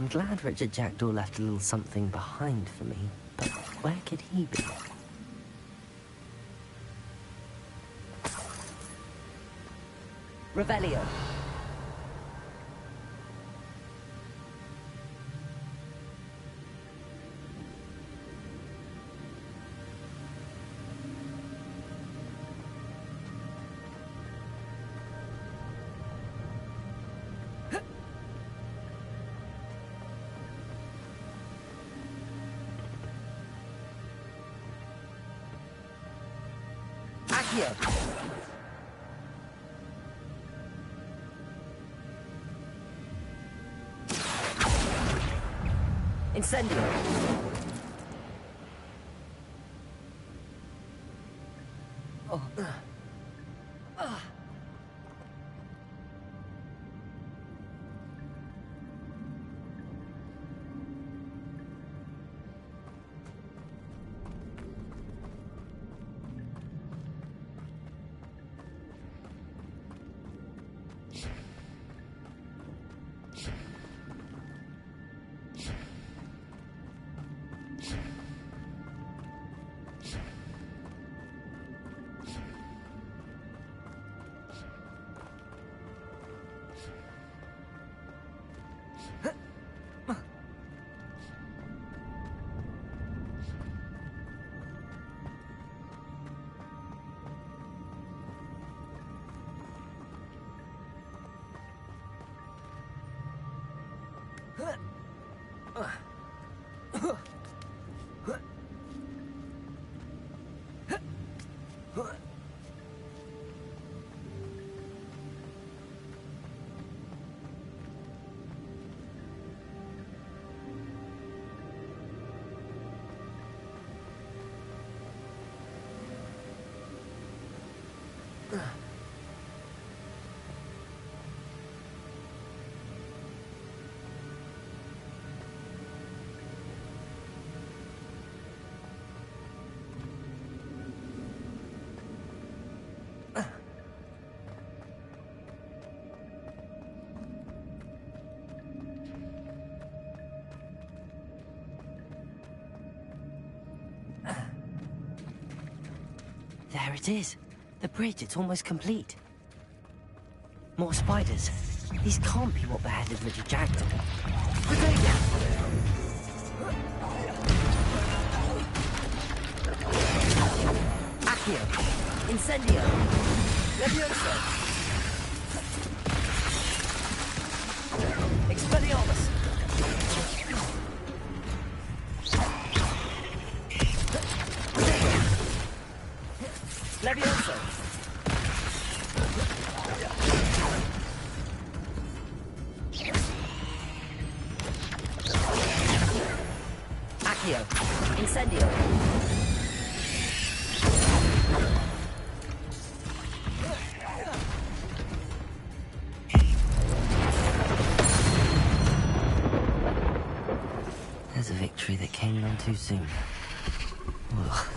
I'm glad Richard Jackdaw left a little something behind for me, but where could he be? Revelio. Incendio. Oh. There it is. The bridge, it's almost complete. More spiders. These can't be what beheaded Richard Jackdaw. Accio. Incendio. Levioso. Expelliarmus. Levioso. Accio. Incendio. There's a victory that came none too soon. Ugh.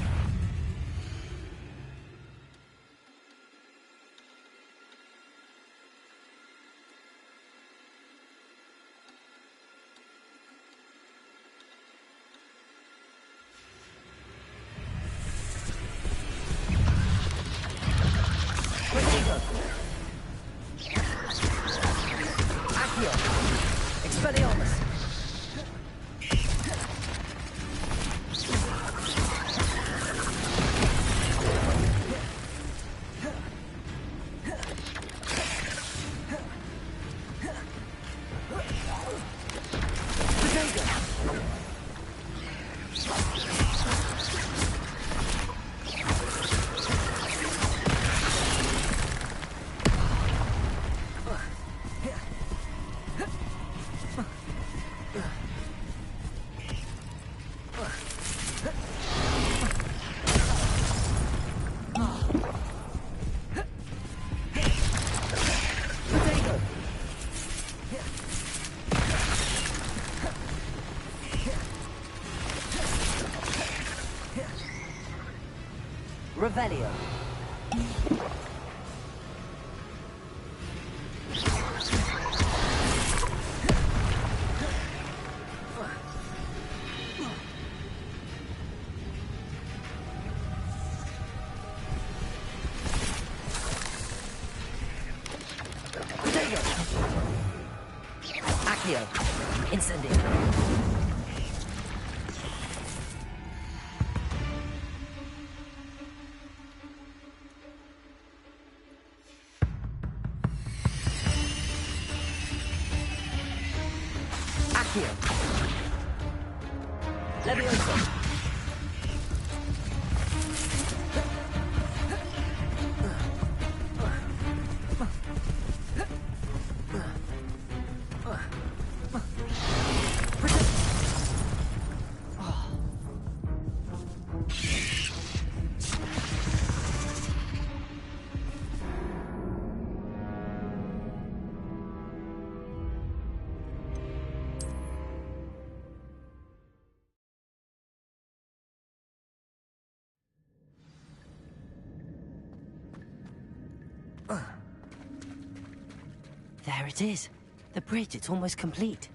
Accio. Expelliarmus. Revelio. Incendio. Accio. Levioso. There it is. The bridge, it's almost complete.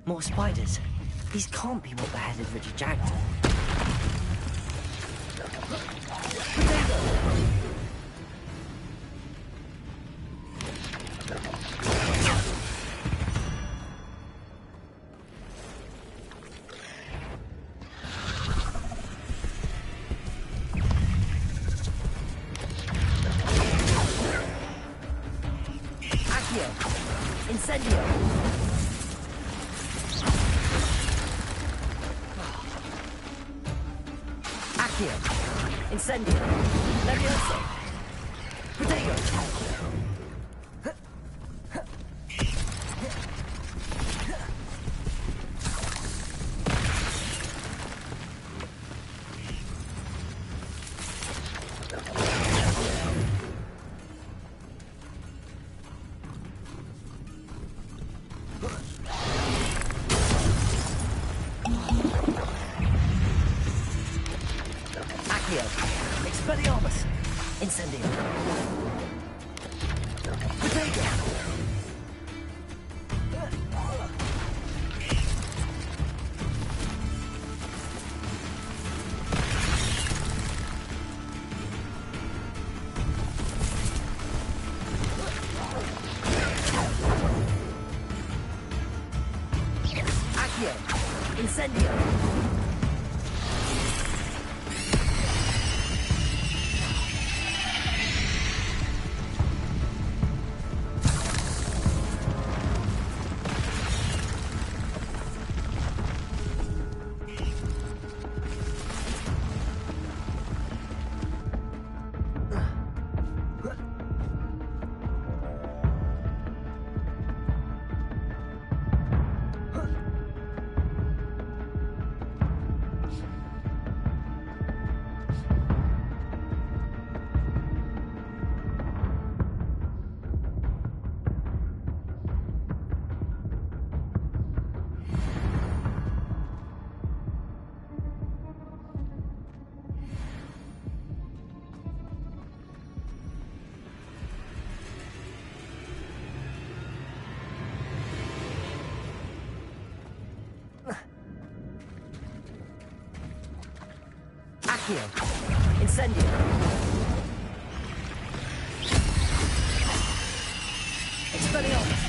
More spiders. These can't be what beheaded Richard Jacked. Incendio. Accio. Incendio. Levioso. Protego. Expelliarmus! Incendio! Protego! Accio! Incendio! Accio. Incendio. Expelliarmus.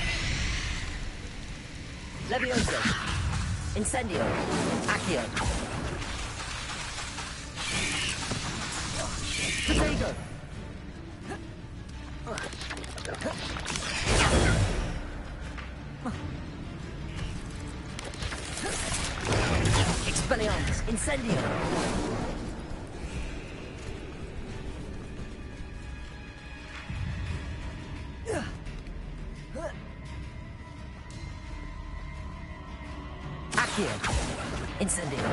Levioso. Incendio. Accio. Protego. Expelliarmus. Incendio. Accio. Incendio.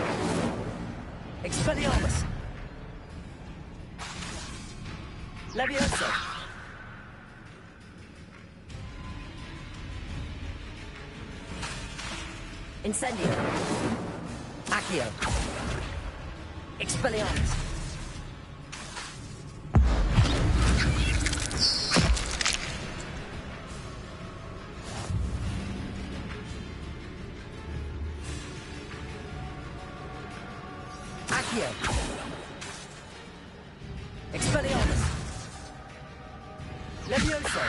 Expelliarmus. Levioso. Incendio. Accio. Expelliarmus. Accio. Expelliarmus. Levioso.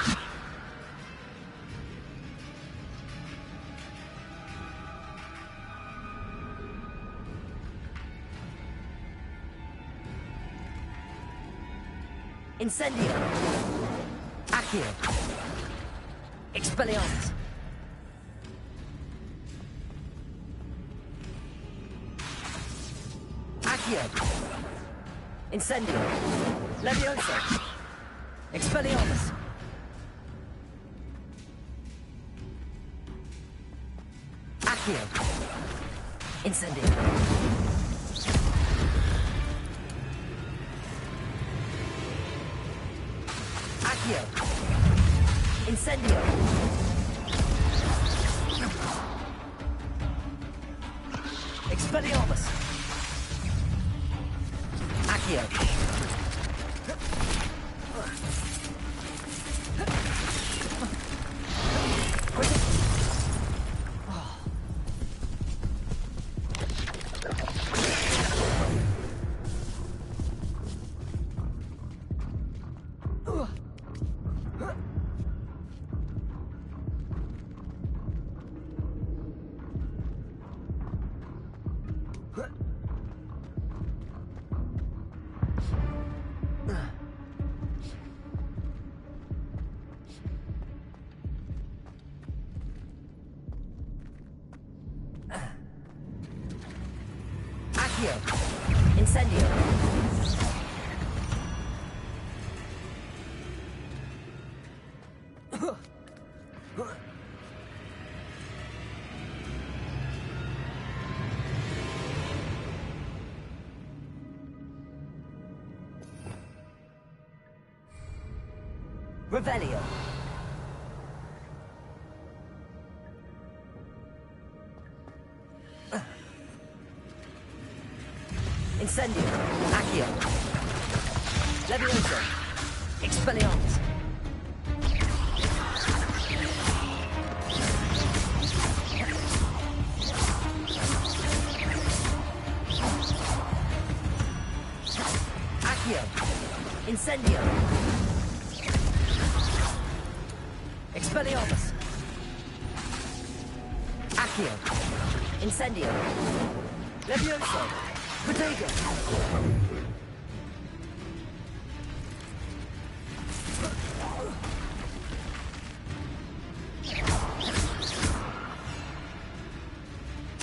Incendio. Accio. Expelliarmus. Accio. Incendio. Levioso. Expelliarmus. Accio. Incendio. Accio. Incendio. Expelliarmus. Accio. Incendio. Revelio. Incendio. Accio. Levioso. Expelliarmus. Accio. Incendio. Expelliarmus. Accio. Incendio. Levioso. Protego.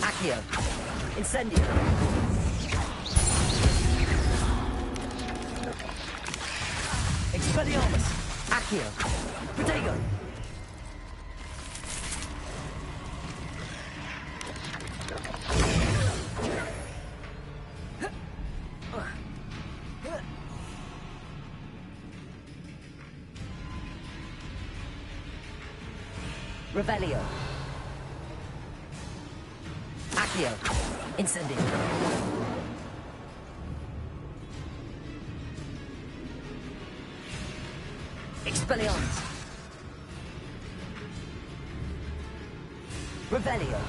Accio. Incendio. Expelliarmus. Accio. Protego. Revelio. Accio. Incendio. Expelliarmus. Revelio.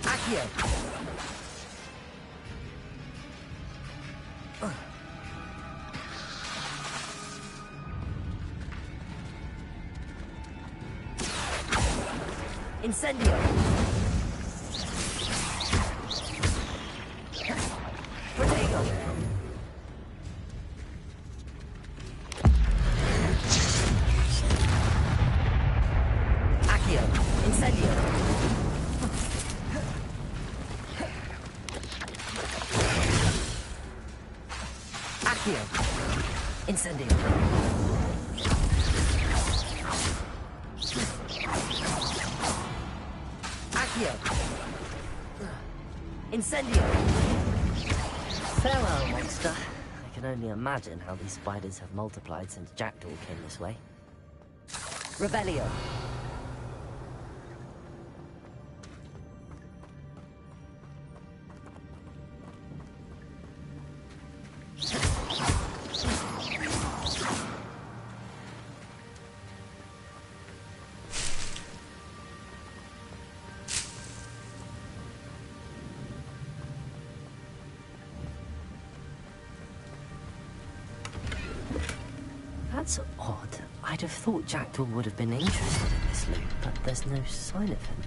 Accio. Incendio. Protego. Accio. Incendio. Accio. Incendio. Incendio! Farewell, monster. I can only imagine how these spiders have multiplied since Jackdaw came this way. Revelio. That's odd. I'd have thought Jackdaw would have been interested in this loot, but there's no sign of him.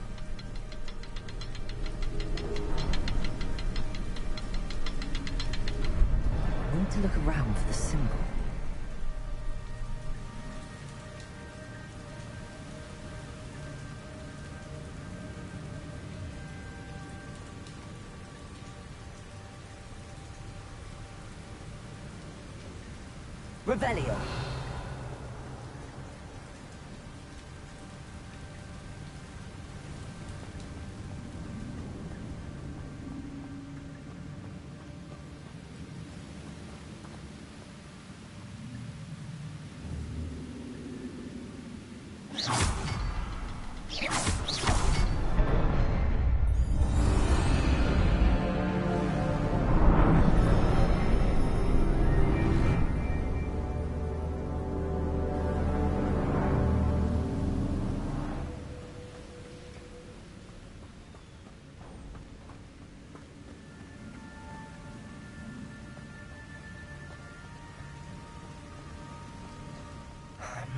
to look around for the symbol. Revelio.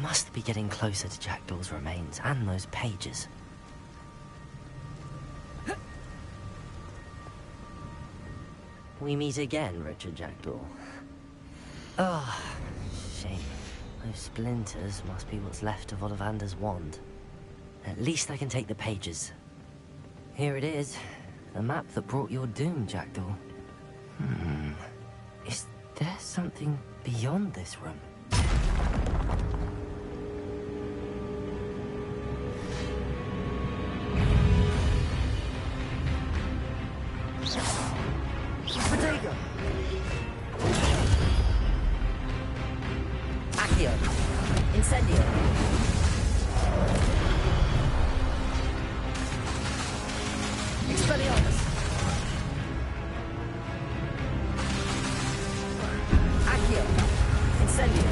Must be getting closer to Jackdaw's remains and those pages. We meet again, Richard Jackdaw. Oh, shame. Those splinters must be what's left of Ollivander's wand. At least I can take the pages. Here it is. The map that brought your doom, Jackdaw. Is there something beyond this room? Incendio. Expelliarmus. Accio. Incendio.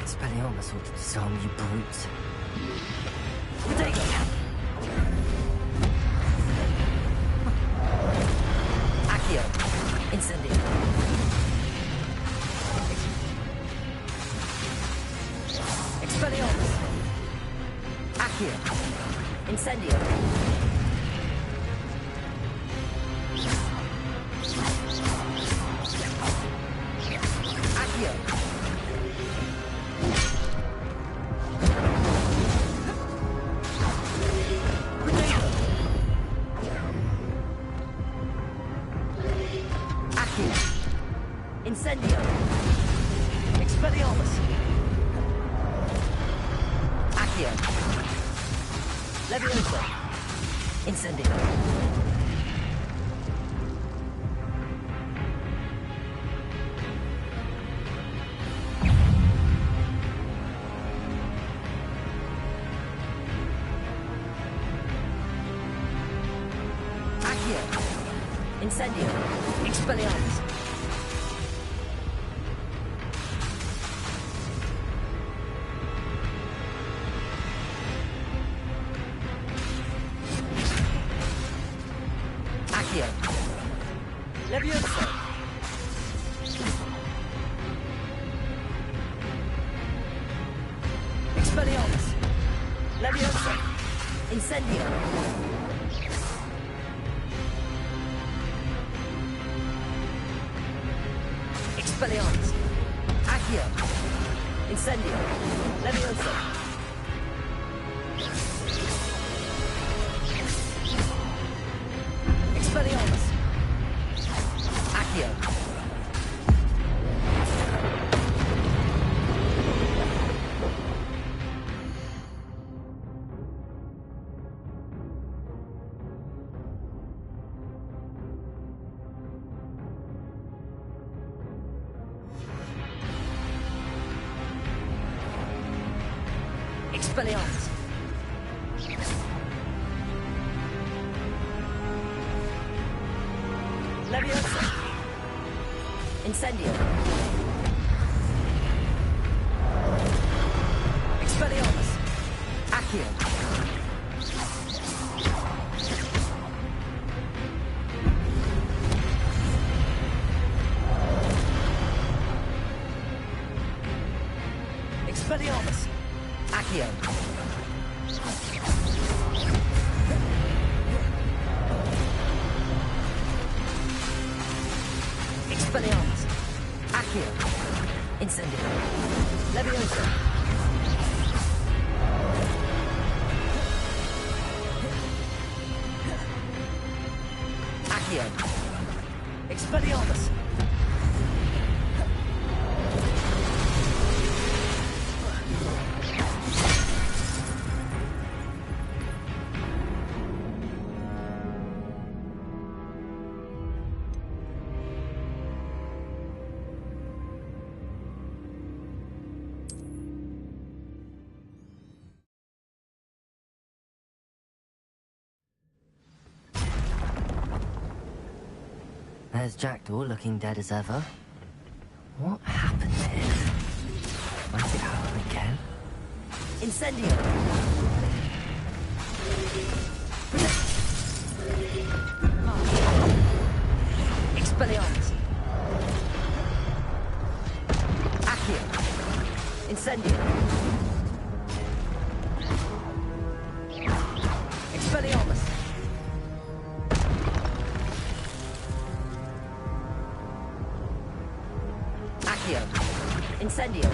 Expelliarmus ought to disarm you brutes. Protego. Accio. Incendio. Expelliarmus. Accio. Incendio. Accio. Protego. Accio. Incendio. Expelliarmus. Accio. Leviosa. Incendio. Accio. Incendio. Expelliarmus. Accio. Leviosa. Expelliarmus. Leviosa. Incendio. Expelliarmus. Accio. Incendio. Leviosa. Expelliarmus. Accio. Expelliarmus. Leviosa. Incendio. Expelliarmus. Accio. Expelliarmus. Accio. Expelliarmus. Accio. Incendio. Leviosa. Accio. Expelliarmus. There's Jackdaw looking dead as ever. What happened here? Might it happen again? Incendio. Expelliarmus. Accio. Incendio. Expelliarmus. Accio. Incendio.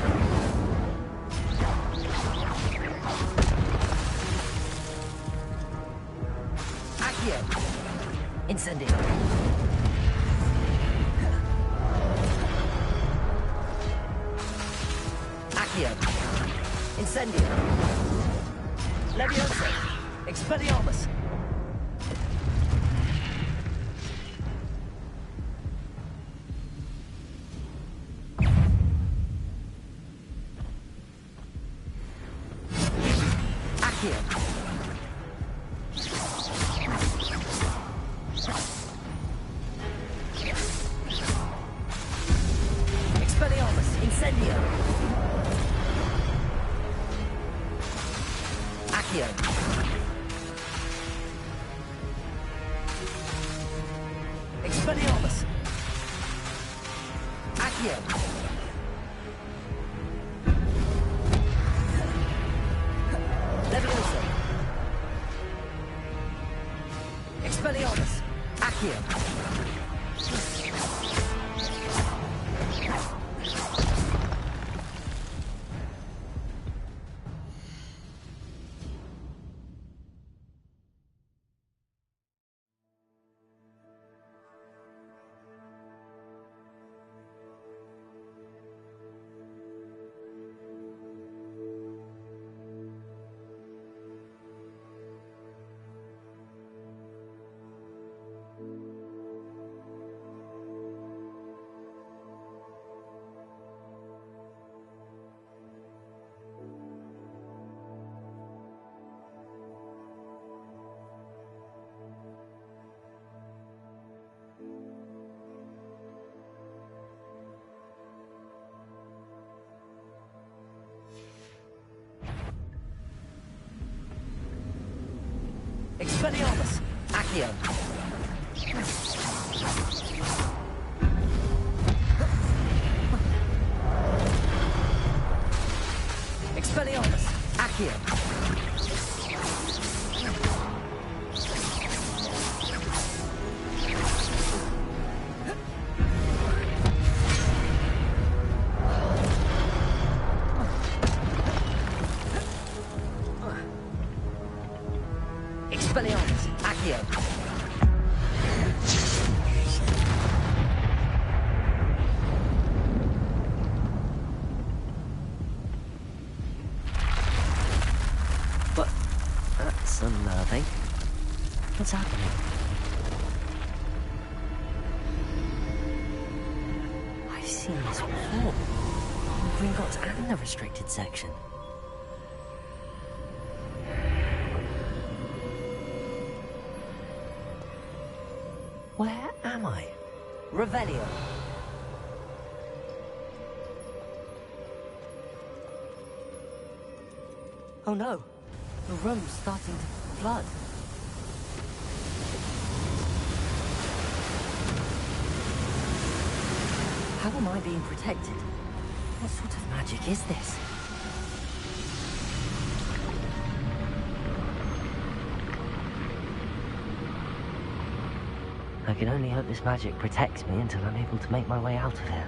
Accio. Incendio. Accio. Incendio. Leviosa. Expelliarmus. Accio. Expelliarmus. Incendio. Accio. Expelliarmus. Accio. Leviosa. Expelliarmus. Accio. Expelliarmus. Accio. Expelliarmus. Accio. Expelliarmus. Accio. But that's unnerving. What's happening? I've seen this before. Gringotts and the restricted section. Where am I? Revelio. Oh no, the room's starting to flood. How am I being protected? What sort of magic is this? I can only hope this magic protects me until I'm able to make my way out of here.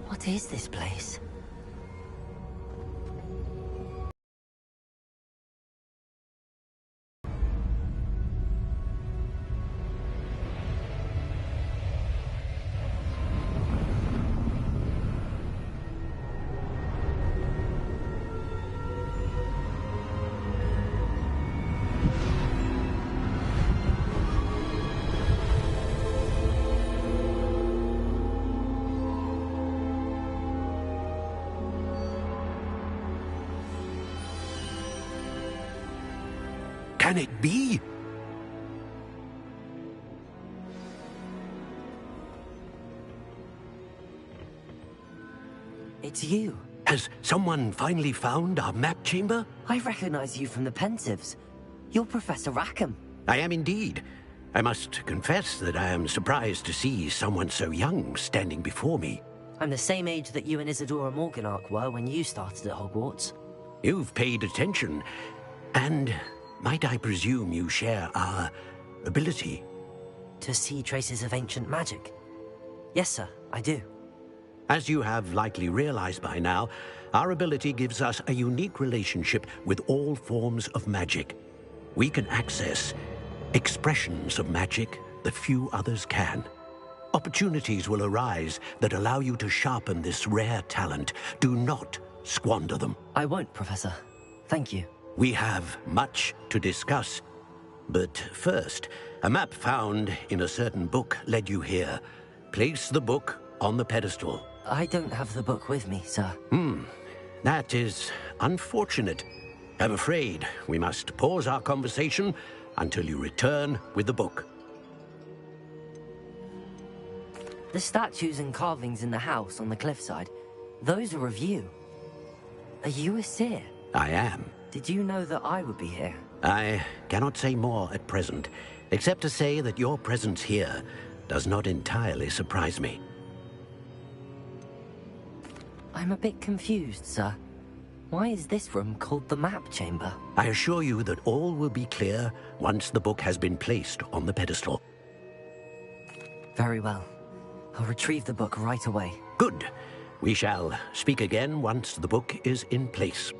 What is this place? Can it be? It's you. Has someone finally found our map chamber? I recognize you from the Pensives. You're Professor Rackham. I am indeed. I must confess that I am surprised to see someone so young standing before me. I'm the same age that you and Isadora Morganach were when you started at Hogwarts. You've paid attention, and might I presume you share our ability? To see traces of ancient magic? Yes, sir, I do. As you have likely realized by now, our ability gives us a unique relationship with all forms of magic. We can access expressions of magic that few others can. Opportunities will arise that allow you to sharpen this rare talent. Do not squander them. I won't, Professor. Thank you. We have much to discuss. But first, a map found in a certain book led you here. Place the book on the pedestal. I don't have the book with me, sir. That is unfortunate. I'm afraid we must pause our conversation until you return with the book. The statues and carvings in the house on the cliffside, those are of you. Are you a seer? I am. Did you know that I would be here? I cannot say more at present, except to say that your presence here does not entirely surprise me. I'm a bit confused, sir. Why is this room called the map chamber? I assure you that all will be clear once the book has been placed on the pedestal. Very well. I'll retrieve the book right away. Good. We shall speak again once the book is in place.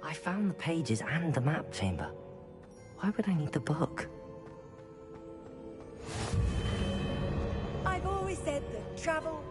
I found the pages and the map chamber. Why would I need the book? I've always said that travel...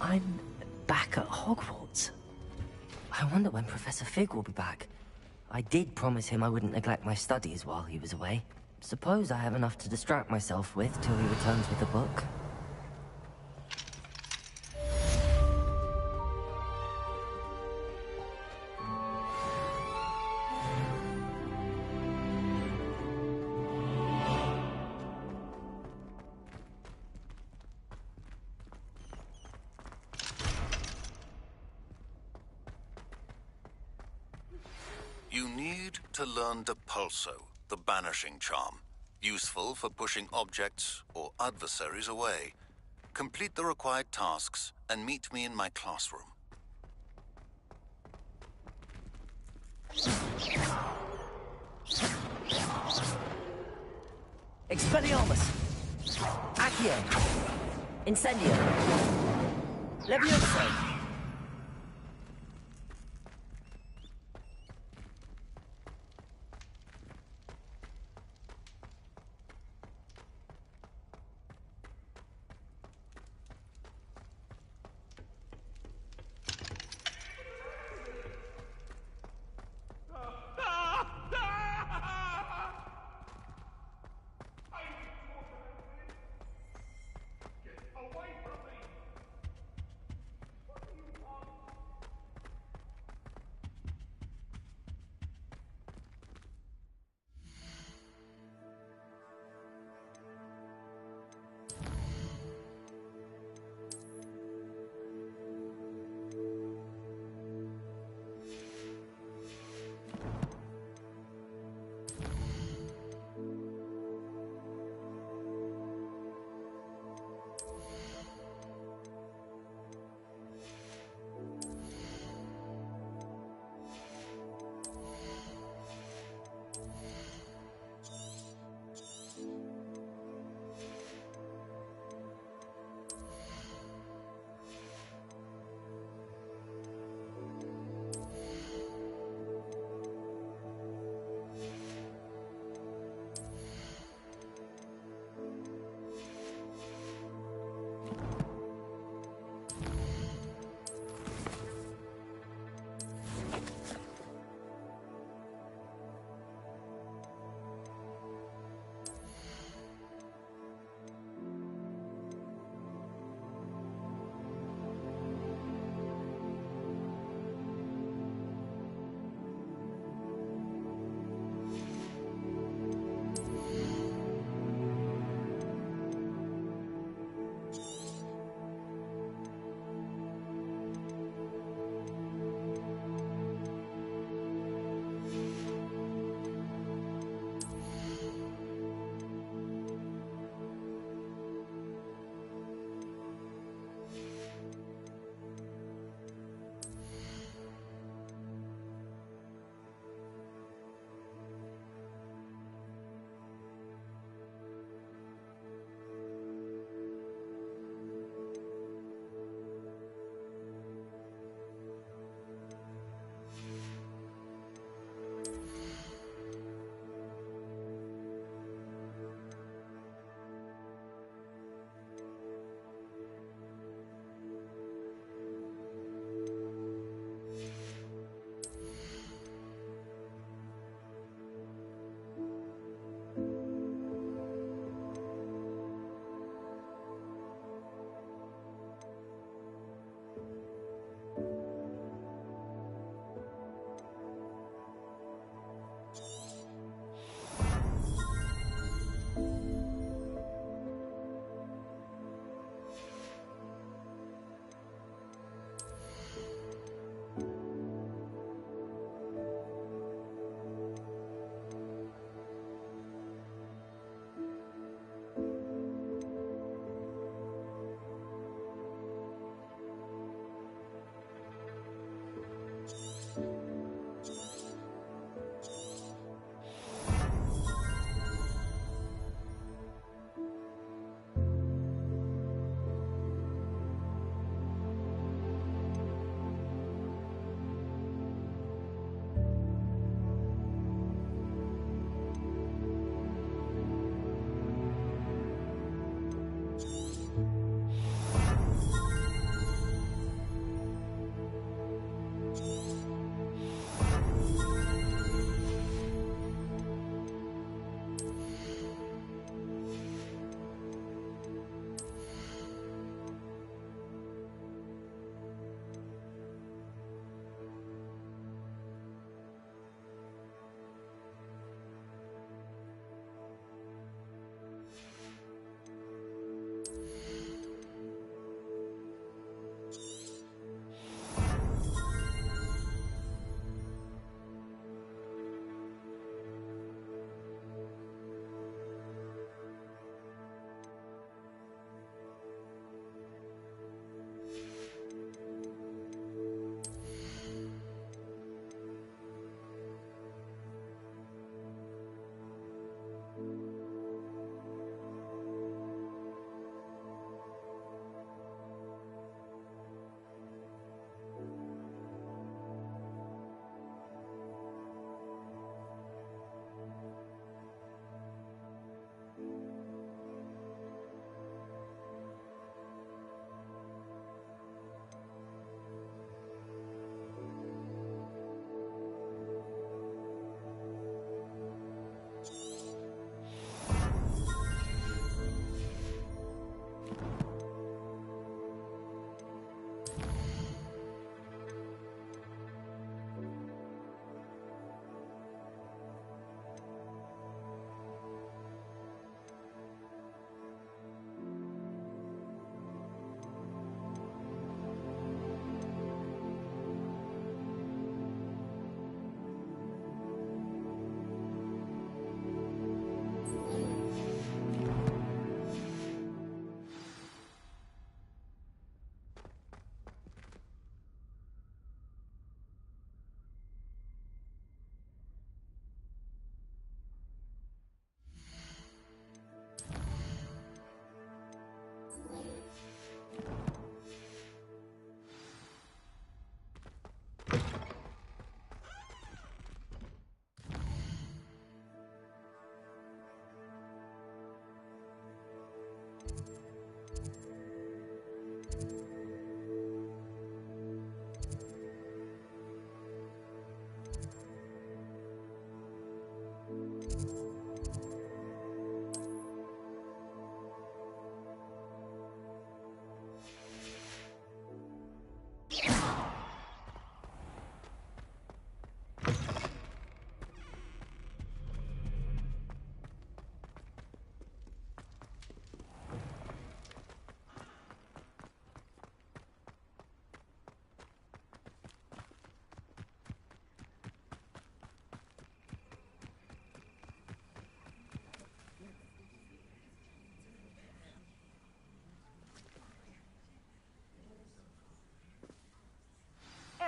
I'm back at Hogwarts. I wonder when Professor Fig will be back. I did promise him I wouldn't neglect my studies while he was away. Suppose I have enough to distract myself with till he returns with the book. You need to learn Depulso, the banishing charm. Useful for pushing objects or adversaries away. Complete the required tasks and meet me in my classroom. Expelliarmus! Accio! Incendio! Levioso!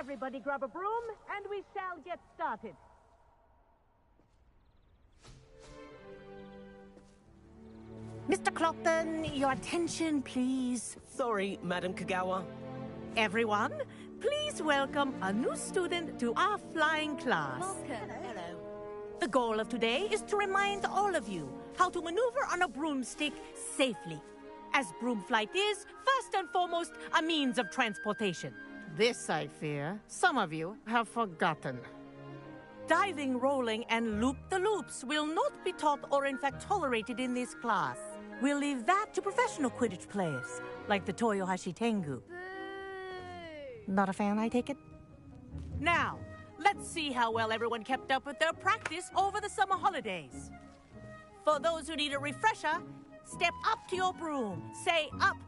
Everybody grab a broom, and we shall get started. Mr. Clopton, your attention, please. Sorry, Madam Kagawa. Everyone, please welcome a new student to our flying class. Welcome. Hello. The goal of today is to remind all of you how to maneuver on a broomstick safely, as broom flight is, first and foremost, a means of transportation. This, I fear, some of you have forgotten. Diving, rolling, and loop-the-loops will not be taught or in fact tolerated in this class. We'll leave that to professional Quidditch players, like the Toyohashi Tengu. Boo! Not a fan, I take it? Now, let's see how well everyone kept up with their practice over the summer holidays. For those who need a refresher, step up to your broom, say up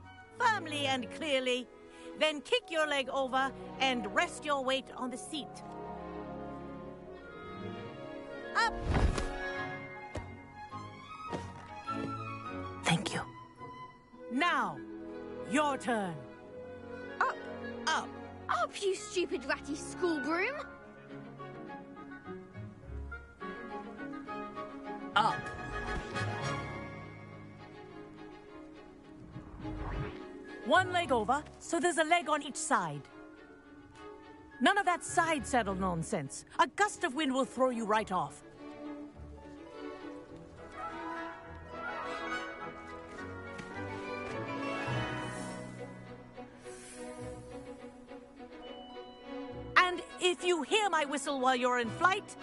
firmly and clearly, then kick your leg over and rest your weight on the seat. Up! Thank you. Now, your turn. Up! Up! Up, you stupid ratty school broom! Up. One leg over, so there's a leg on each side. None of that side saddle nonsense. A gust of wind will throw you right off. And if you hear my whistle while you're in flight,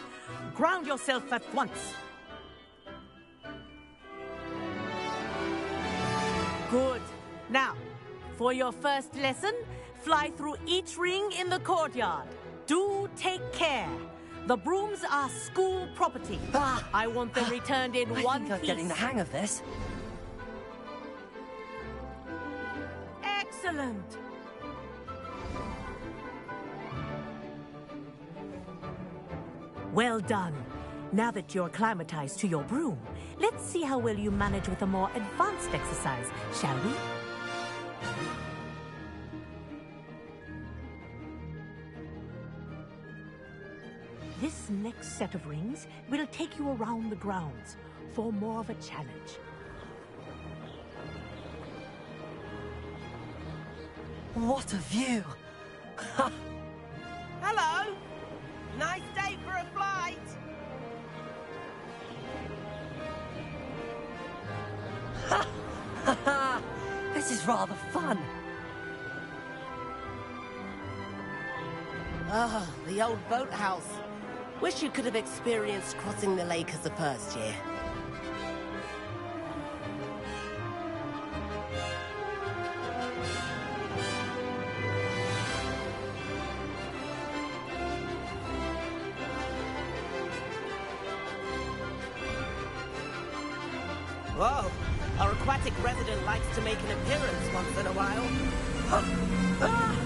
ground yourself at once. Good. Now, for your first lesson, fly through each ring in the courtyard. Do take care. The brooms are school property. I want them returned in one think I'm piece. getting the hang of this. Excellent. Well done. Now that you're acclimatized to your broom, let's see how well you manage with a more advanced exercise, shall we? This next set of rings will take you around the grounds for more of a challenge. What a view! Hello. Nice day for a flight. This is rather fun. Ah, the old boathouse. Wish you could have experienced crossing the lake as a first year. Whoa, our aquatic resident likes to make an appearance once in a while. Ah!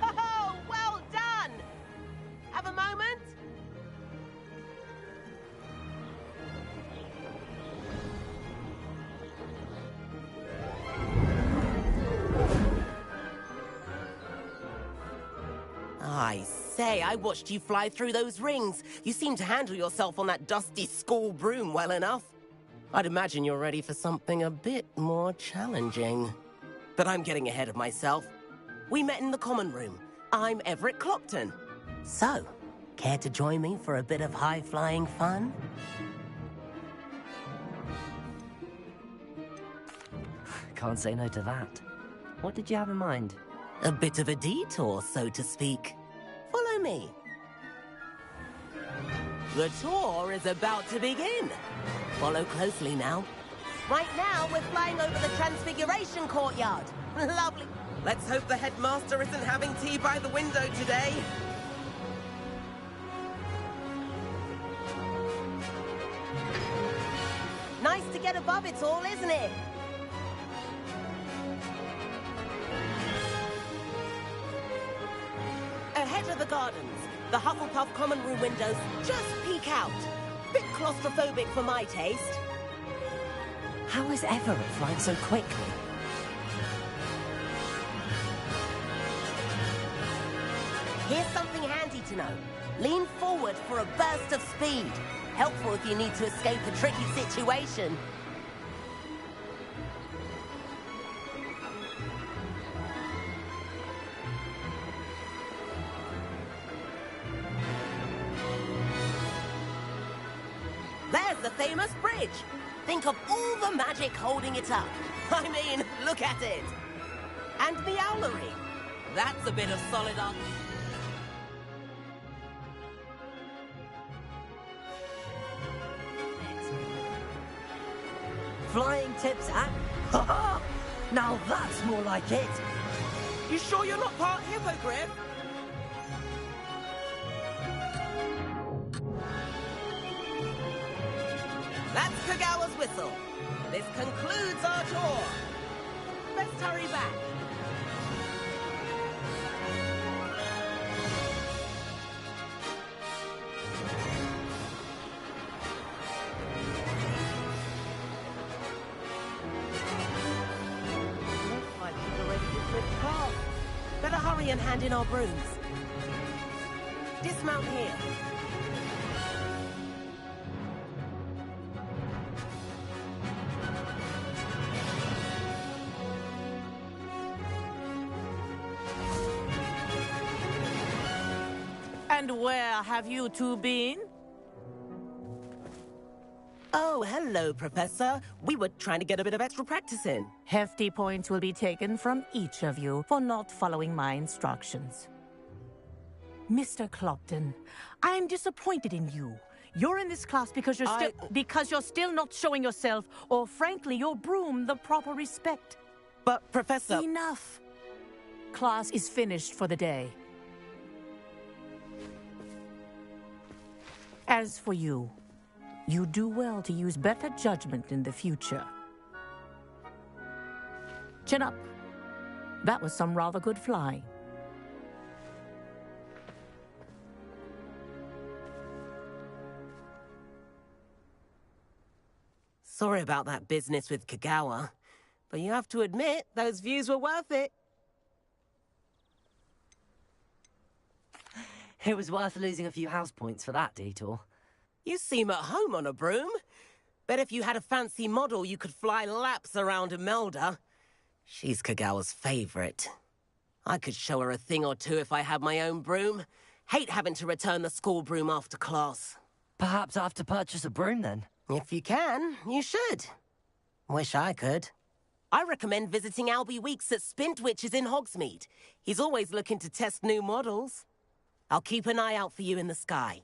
Oh, well done! Have a moment? I say, I watched you fly through those rings. You seem to handle yourself on that dusty school broom well enough. I'd imagine you're ready for something a bit more challenging. But I'm getting ahead of myself. We met in the common room. I'm Everett Clopton. So, care to join me for a bit of high-flying fun? Can't say no to that. What did you have in mind? A bit of a detour, so to speak. Follow me. The tour is about to begin. Follow closely now. Right now, we're flying over the Transfiguration Courtyard. Lovely. Let's hope the headmaster isn't having tea by the window today. Nice to get above it all, isn't it? Ahead of the gardens, the Hufflepuff common room windows just peek out. Bit claustrophobic for my taste. How is Everett flying so quickly? Here's something handy to know. Lean forward for a burst of speed. Helpful if you need to escape a tricky situation. There's the famous bridge. Think of all the magic holding it up. I mean, look at it. And the owlery. That's a bit of solid art. Flying tips at... Now that's more like it! You sure you're not part hippogriff? That's Kagawa's whistle. This concludes our tour. Let's hurry back. Looks like she's already dismissed class. Better hurry and hand in our brooms. Dismount here. And where have you two been? Oh, hello, Professor. We were trying to get a bit of extra practice in. Hefty points will be taken from each of you for not following my instructions. Mr. Clopton, I'm disappointed in you. You're in this class because you're still not showing yourself, or frankly, your broom the proper respect. But, Professor... Enough. Class is finished for the day. As for you, you do well to use better judgment in the future. Chin up. That was some rather good flying. Sorry about that business with Kagawa, but you have to admit, those views were worth it. It was worth losing a few house points for that detour. You seem at home on a broom. Bet if you had a fancy model, you could fly laps around Imelda. She's Kagawa's favorite. I could show her a thing or two if I had my own broom. Hate having to return the school broom after class. Perhaps I have to purchase a broom then. If you can, you should. Wish I could. I recommend visiting Albie Weeks at Spintwitches in Hogsmeade. He's always looking to test new models. I'll keep an eye out for you in the sky.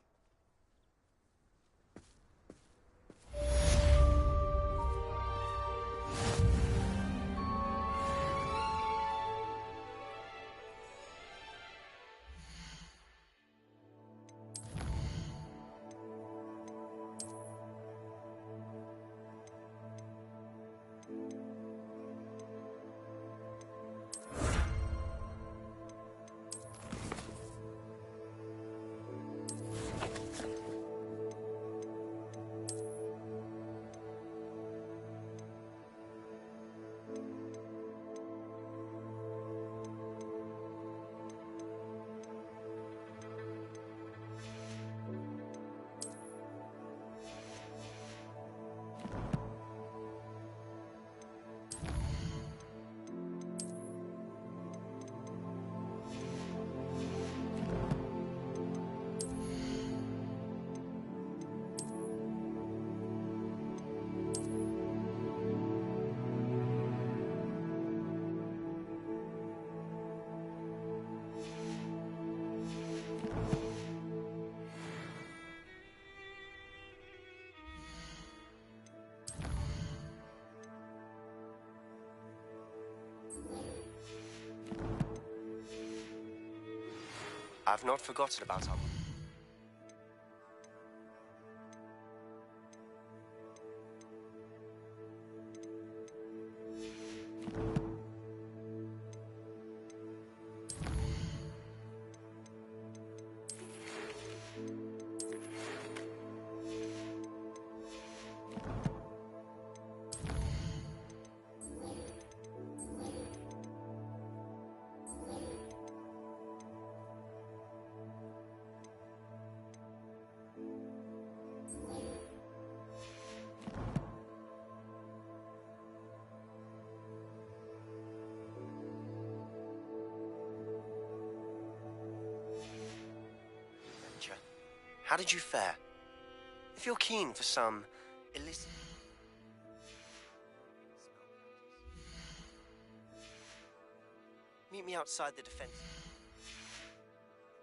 I've not forgotten about our... How did you fare? If you're keen for some illicit... Meet me outside the defense.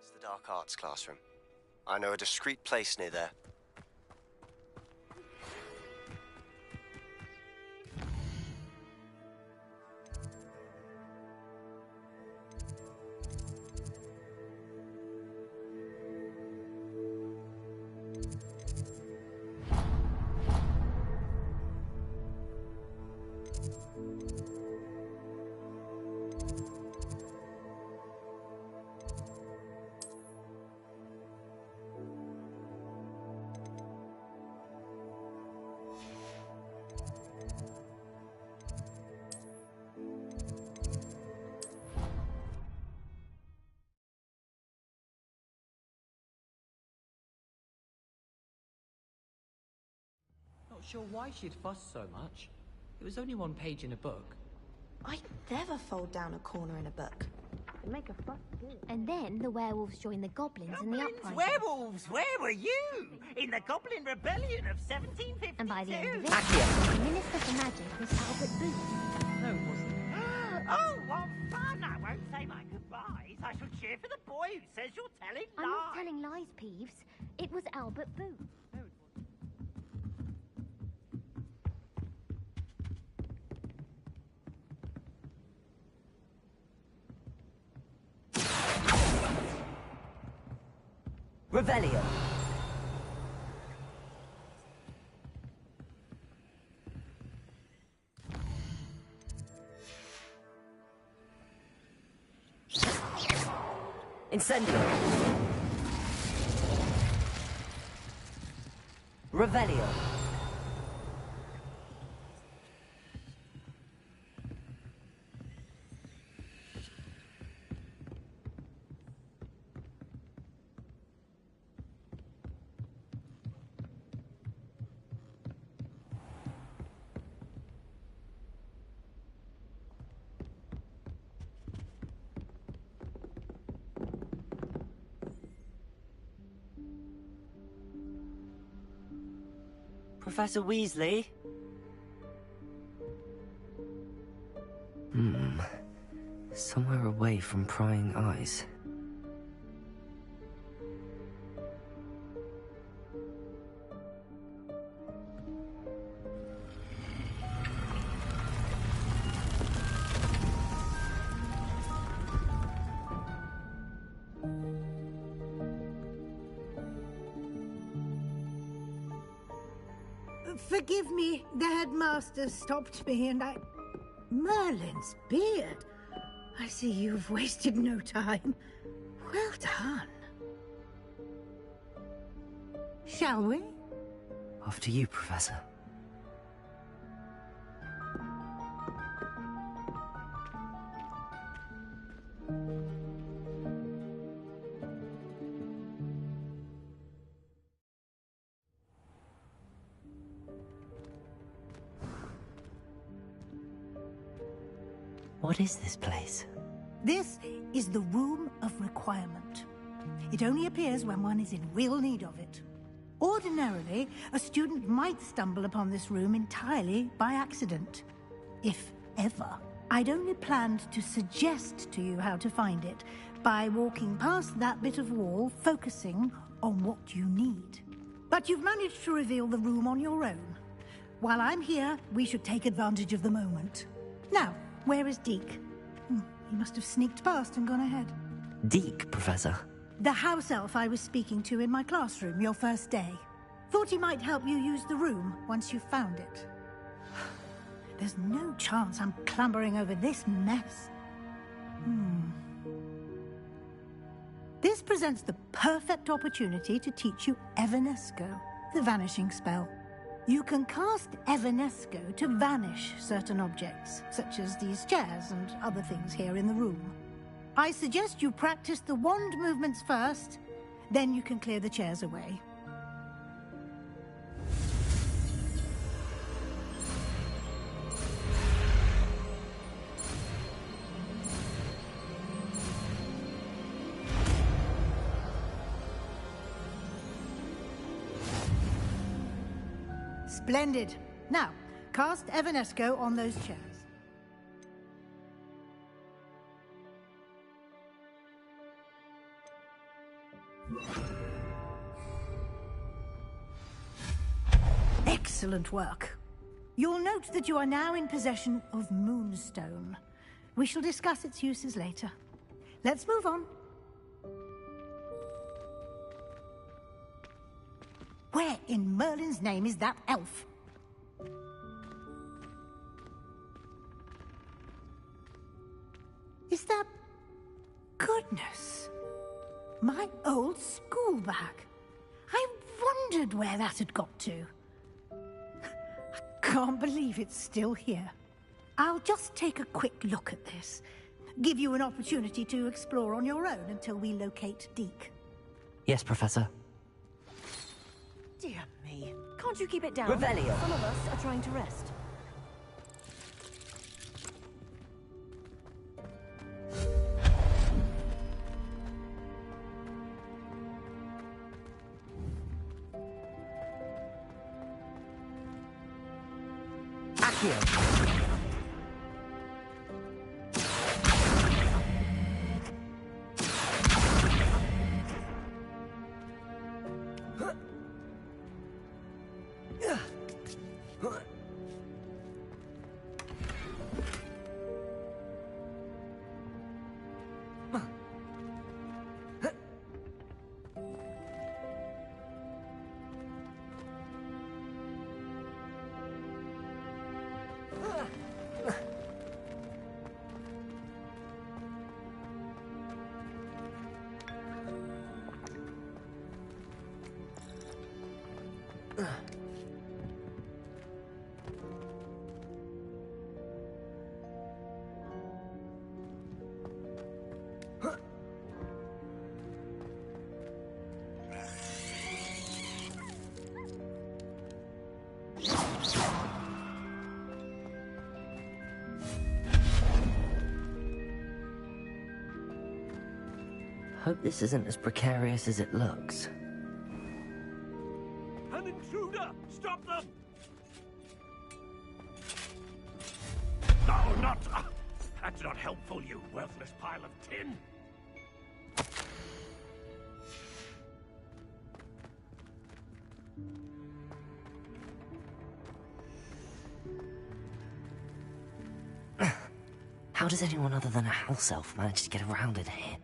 It's the Dark Arts classroom. I know a discreet place near there. Not sure why she'd fuss so much. It was only one page in a book. I'd never fold down a corner in a book. It'd make a fuss too. And then the werewolves joined the goblins in the uprising. Werewolves! Where were you? In the Goblin Rebellion of 1752. And by the end of it, the Minister for Magic was Albert Booth. No, it wasn't. Oh, what fun! I won't say my goodbyes. I shall cheer for the boy who says you're telling lies. I'm not telling lies, Peeves. It was Albert Booth. No, it wasn't. Revelio. Incendio. Revelio. Professor Weasley? Somewhere away from prying eyes. Forgive me, the headmaster stopped me and I... Merlin's beard. I see you've wasted no time. Well done. Shall we? After you, Professor. What is this place? This is the Room of Requirement. It only appears when one is in real need of it. Ordinarily, a student might stumble upon this room entirely by accident. If ever. I'd only planned to suggest to you how to find it by walking past that bit of wall, focusing on what you need. But you've managed to reveal the room on your own. While I'm here, we should take advantage of the moment. Now, where is Deke? He must have sneaked past and gone ahead. Deke, Professor. The house elf I was speaking to in my classroom your first day. Thought he might help you use the room once you've found it. There's no chance I'm clambering over this mess. This presents the perfect opportunity to teach you Evanesco, the vanishing spell. You can cast Evanesco to vanish certain objects, such as these chairs and other things here in the room. I suggest you practice the wand movements first, then you can clear the chairs away. Splendid. Now, cast Evanesco on those chairs. Excellent work. You'll note that you are now in possession of Moonstone. We shall discuss its uses later. Let's move on. Where in Merlin's name is that elf? Is that... Goodness! My old school bag. I wondered where that had got to. I can't believe it's still here. I'll just take a quick look at this. Give you an opportunity to explore on your own until we locate Deke. Yes, Professor. Dear me. Can't you keep it down? Revelio. Some of us are trying to rest. Accio. Hope this isn't as precarious as it looks. An intruder! Stop them! No, not... that's not helpful, you worthless pile of tin! How does anyone other than a house elf manage to get around in here?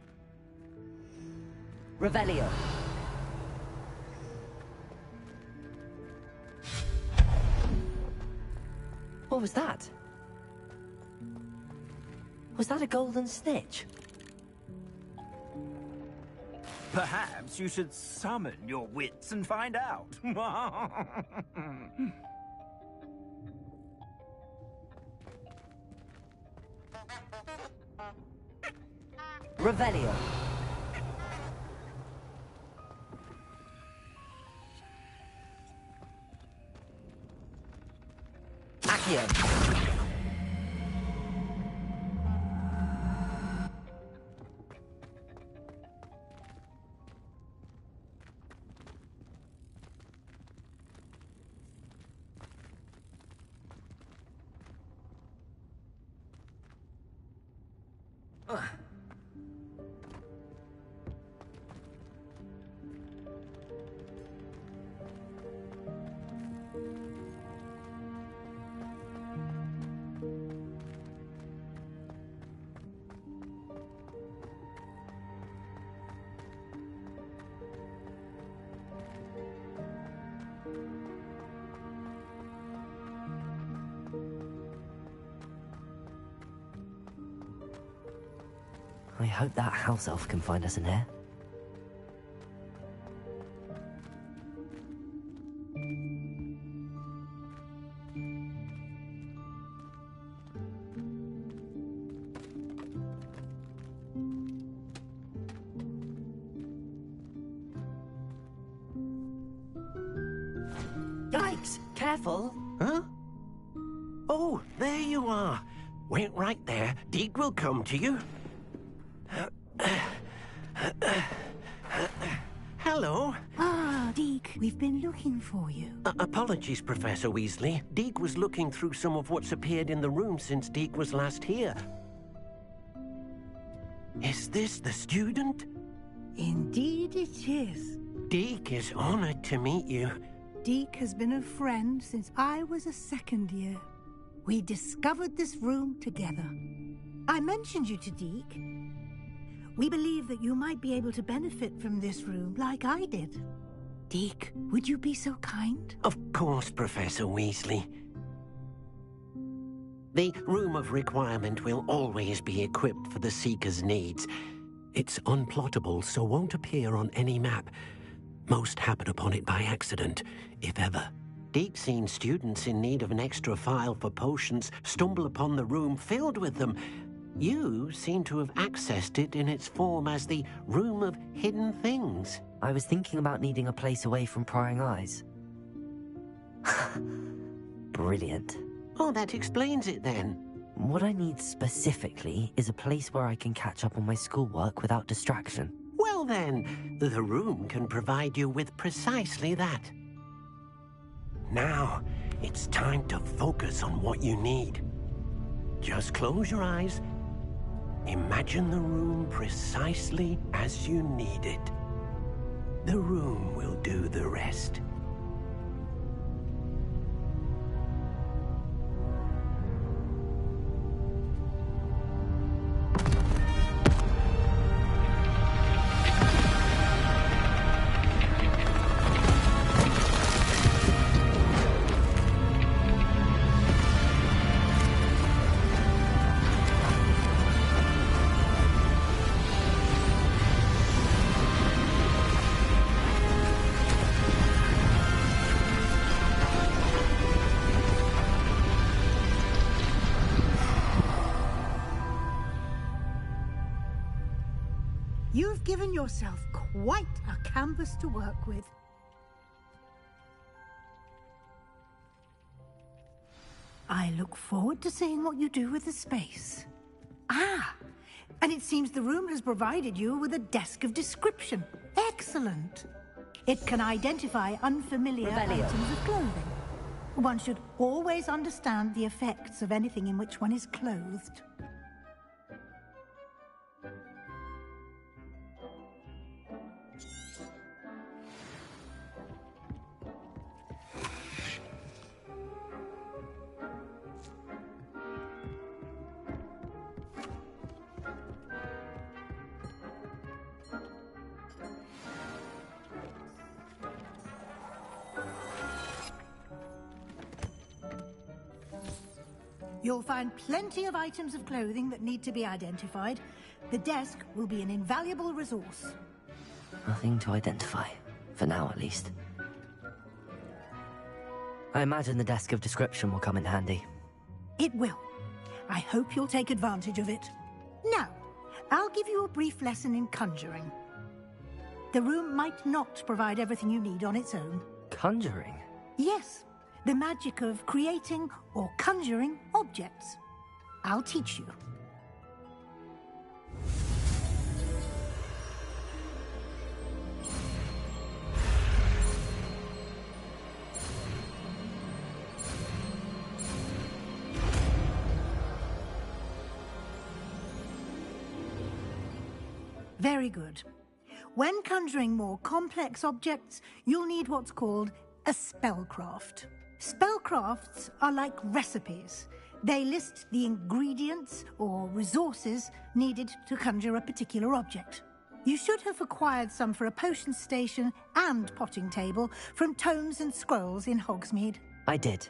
Revelio. What was that? Was that a golden snitch? Perhaps you should summon your wits and find out. Revelio. Accio. I hope that house elf can find us in here. Yikes! Careful! Huh? Oh, there you are. Wait right there. Deke will come to you. Hello. Ah, Deke, we've been looking for you. Apologies, Professor Weasley. Deke was looking through some of what's appeared in the room since Deke was last here. Is this the student? Indeed it is. Deke is honored to meet you. Deke has been a friend since I was a second year. We discovered this room together. I mentioned you to Deke. We believe that you might be able to benefit from this room like I did. Deke, would you be so kind? Of course, Professor Weasley. The Room of Requirement will always be equipped for the Seeker's needs. It's unplottable, so won't appear on any map. Most happen upon it by accident, if ever. Deke's seen students in need of an extra file for potions stumble upon the room filled with them. You seem to have accessed it in its form as the Room of Hidden Things. I was thinking about needing a place away from prying eyes. Brilliant. Oh, that explains it then. What I need specifically is a place where I can catch up on my schoolwork without distraction. Well then, the room can provide you with precisely that. Now, it's time to focus on what you need. Just close your eyes. Imagine the room precisely as you need it. The room will do the rest. You've given yourself quite a canvas to work with. I look forward to seeing what you do with the space. Ah, and it seems the room has provided you with a desk of description. Excellent. It can identify unfamiliar items of clothing. One should always understand the effects of anything in which one is clothed. You'll find plenty of items of clothing that need to be identified. The desk will be an invaluable resource. Nothing to identify, for now at least. I imagine the desk of description will come in handy. It will. I hope you'll take advantage of it. Now, I'll give you a brief lesson in conjuring. The room might not provide everything you need on its own. Conjuring? Yes. The magic of creating or conjuring objects. I'll teach you. Very good. When conjuring more complex objects, you'll need what's called a spellcraft. Spellcrafts are like recipes. They list the ingredients or resources needed to conjure a particular object. You should have acquired some for a potion station and potting table from tomes and scrolls in Hogsmeade. I did.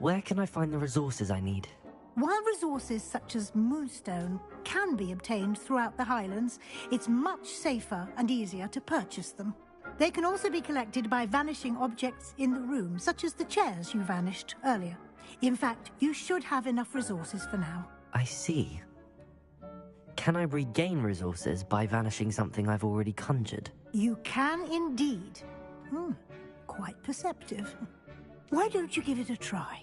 Where can I find the resources I need? While resources such as moonstone can be obtained throughout the Highlands, it's much safer and easier to purchase them. They can also be collected by vanishing objects in the room, such as the chairs you vanished earlier. In fact, you should have enough resources for now. I see. Can I regain resources by vanishing something I've already conjured? You can indeed. Quite perceptive. Why don't you give it a try?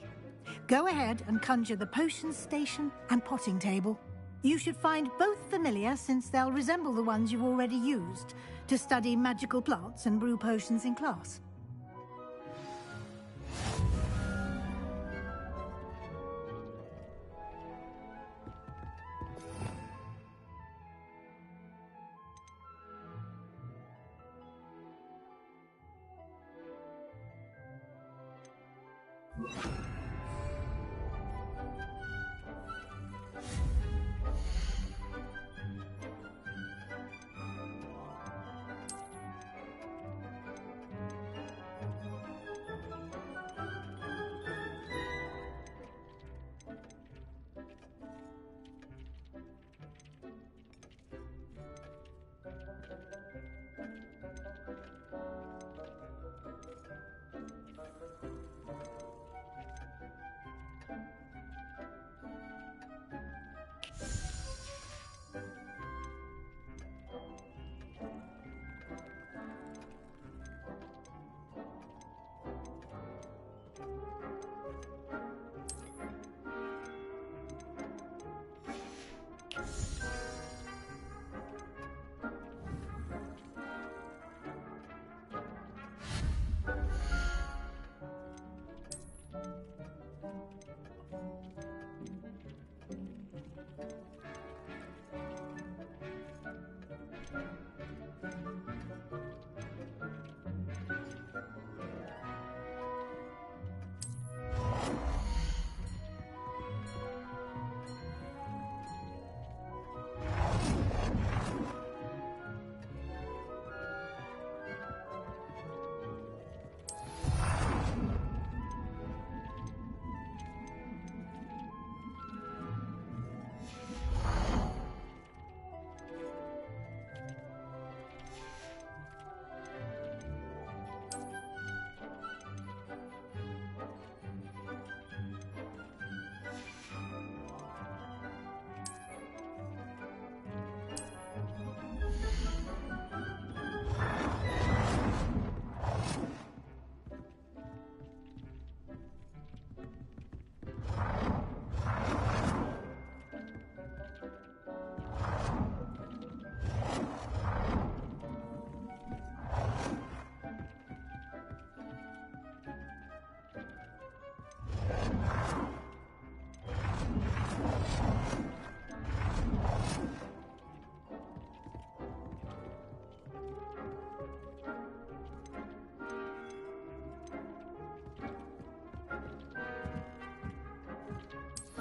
Go ahead and conjure the potion station and potting table. You should find both familiar, since they'll resemble the ones you've already used to study magical plants and brew potions in class.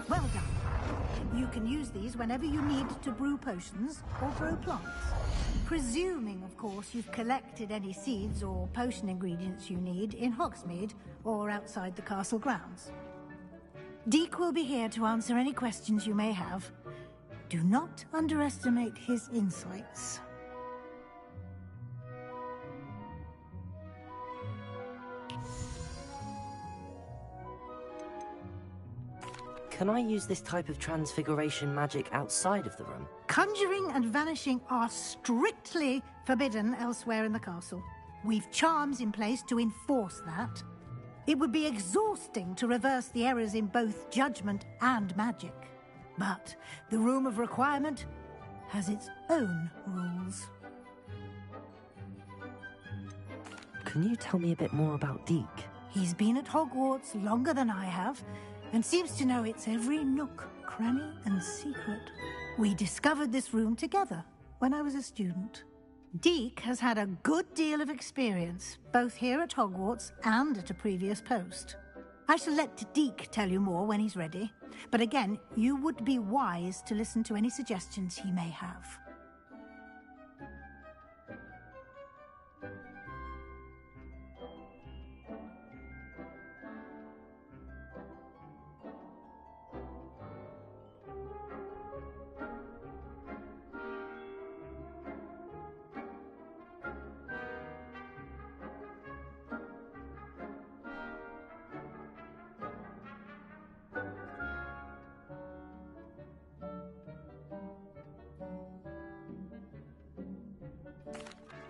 Well done. You can use these whenever you need to brew potions or grow plants. Presuming, of course, you've collected any seeds or potion ingredients you need in Hogsmeade or outside the castle grounds. Deek will be here to answer any questions you may have. Do not underestimate his insights. Can I use this type of transfiguration magic outside of the room? Conjuring and vanishing are strictly forbidden elsewhere in the castle. We've charms in place to enforce that. It would be exhausting to reverse the errors in both judgment and magic. But the Room of Requirement has its own rules. Can you tell me a bit more about Deek? He's been at Hogwarts longer than I have, and seems to know its every nook, cranny, and secret. We discovered this room together when I was a student. Deek has had a good deal of experience, both here at Hogwarts and at a previous post. I shall let Deek tell you more when he's ready, but again, you would be wise to listen to any suggestions he may have.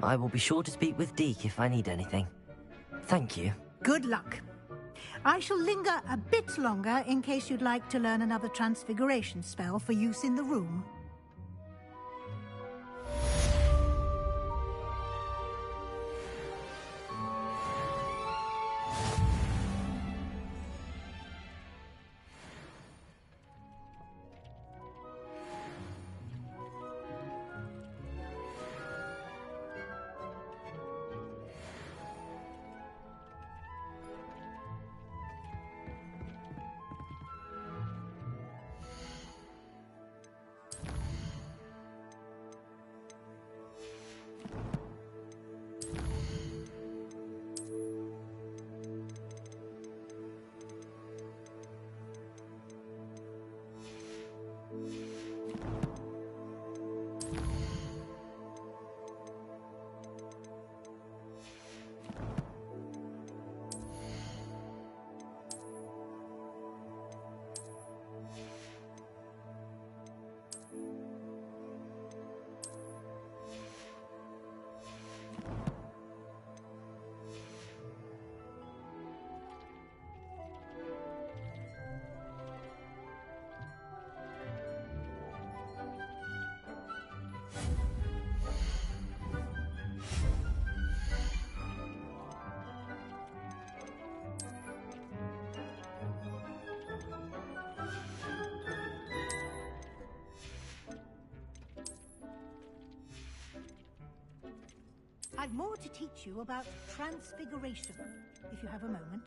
I will be sure to speak with Deke if I need anything. Thank you. Good luck. I shall linger a bit longer in case you'd like to learn another transfiguration spell for use in the room. I've more to teach you about transfiguration, if you have a moment.